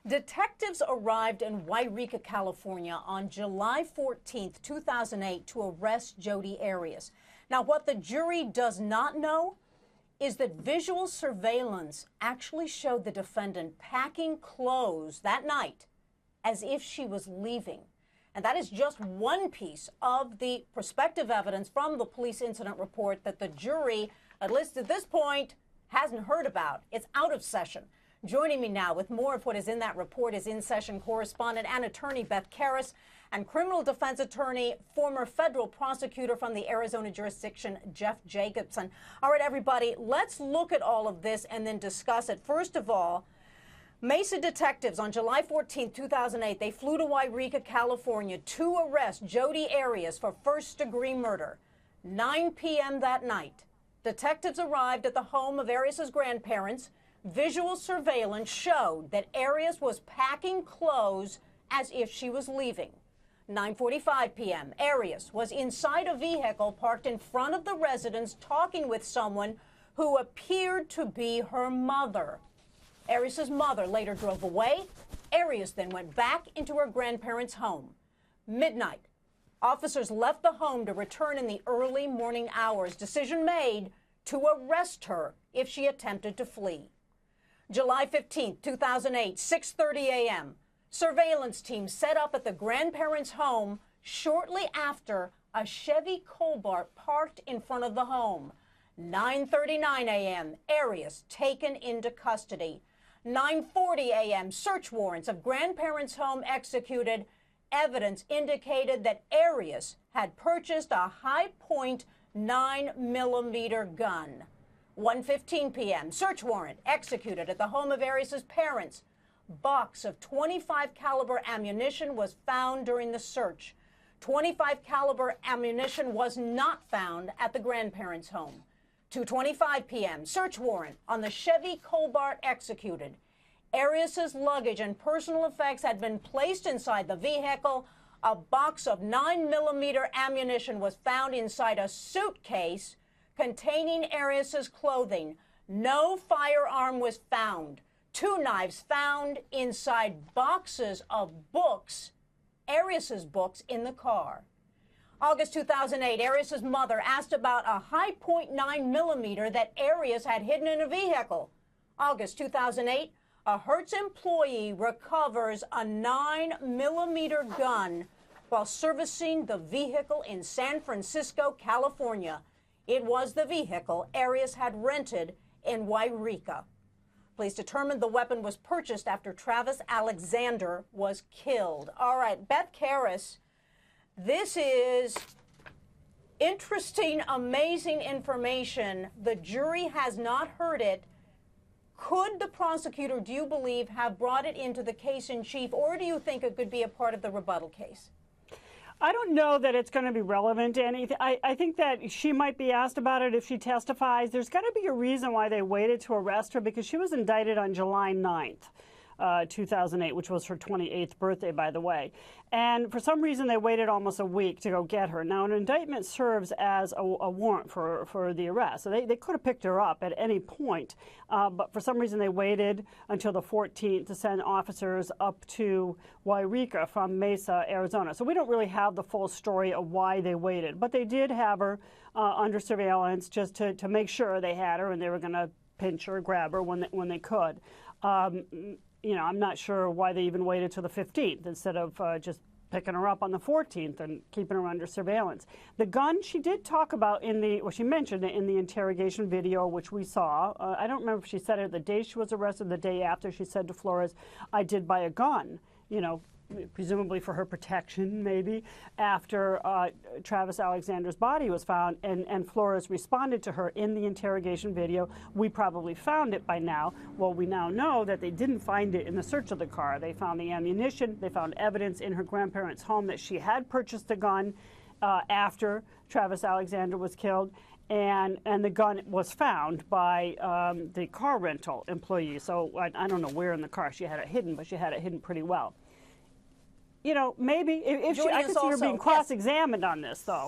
Detectives arrived in Wairika, California on July 14th, 2008 to arrest Jodi Arias. Now, what the jury does not know is that visual surveillance actually showed the defendant packing clothes that night as if she was leaving. And that is just one piece of the prospective evidence from the police incident report that the jury, at least at this point, hasn't heard about. It's out of session. Joining me now with more of what is in that report is in-session correspondent and attorney Beth Karras and criminal defense attorney, former federal prosecutor from the Arizona jurisdiction, Jeff Jacobson. All right, everybody, let's look at all of this and then discuss it. First of all, Mesa detectives on July 14, 2008, they flew to Wairika, California to arrest Jodi Arias for first-degree murder. 9 p.m. that night, detectives arrived at the home of Arias' grandparents. Visual surveillance showed that Arias was packing clothes as if she was leaving. 9:45 p.m., Arias was inside a vehicle parked in front of the residence talking with someone who appeared to be her mother. Arias' mother later drove away. Arias then went back into her grandparents' home. Midnight, officers left the home to return in the early morning hours. Decision made to arrest her if she attempted to flee. July 15, 2008, 6:30 a.m., surveillance team set up at the grandparents' home shortly after a Chevy Cobalt parked in front of the home. 9:39 a.m., Arias taken into custody. 9:40 a.m., search warrants of grandparents' home executed. Evidence indicated that Arias had purchased a high-point 9mm gun. 1:15 p.m., search warrant executed at the home of Arias' parents. Box of .25 caliber ammunition was found during the search. .25 caliber ammunition was not found at the grandparents' home. 2:25 p.m., search warrant on the Chevy Cobalt executed. Arias' luggage and personal effects had been placed inside the vehicle. A box of 9mm ammunition was found inside a suitcase containing Arias' clothing. No firearm was found. 2 knives found inside boxes of books, Arias' books, in the car. August 2008, Arias' mother asked about a high-point 9mm that Arias had hidden in a vehicle. August 2008, a Hertz employee recovers a 9mm gun while servicing the vehicle in San Francisco, California. It was the vehicle Arias had rented in Wairika. Police determined the weapon was purchased after Travis Alexander was killed. All right, Beth Karras, this is interesting, amazing information. The jury has not heard it. Could the prosecutor, do you believe, have brought it into the case in chief, or do you think it could be a part of the rebuttal case? I don't know that it's going to be relevant to anything. I think that she might be asked about it if she testifies. There's got to be a reason why they waited to arrest her, because she was indicted on July 9th. 2008, which was her 28th birthday, by the way. And for some reason, they waited almost a week to go get her. Now, an indictment serves as a warrant for the arrest. So they could have picked her up at any point. But for some reason, they waited until the 14th to send officers up to Wairika from Mesa, Arizona. So we don't really have the full story of why they waited. But they did have her under surveillance just to make sure they had her and they were going to pinch her, grab her when they could. You know, I'm not sure why they even waited till the 15th instead of just picking her up on the 14th and keeping her under surveillance. The gun she did talk about she mentioned it in the interrogation video, which we saw. I don't remember if she said it the day she was arrested, the day after. She said to Flores, I did buy a gun, you know, presumably for her protection, maybe, after Travis Alexander's body was found. And Flores responded to her in the interrogation video, we probably found it by now. Well, we now know that they didn't find it in the search of the car. They found the ammunition. They found evidence in her grandparents' home that she had purchased a gun after Travis Alexander was killed. And the gun was found by the car rental employee. So I don't know where in the car she had it hidden, but she had it hidden pretty well. You know, maybe if I could see her being cross-examined on this, though.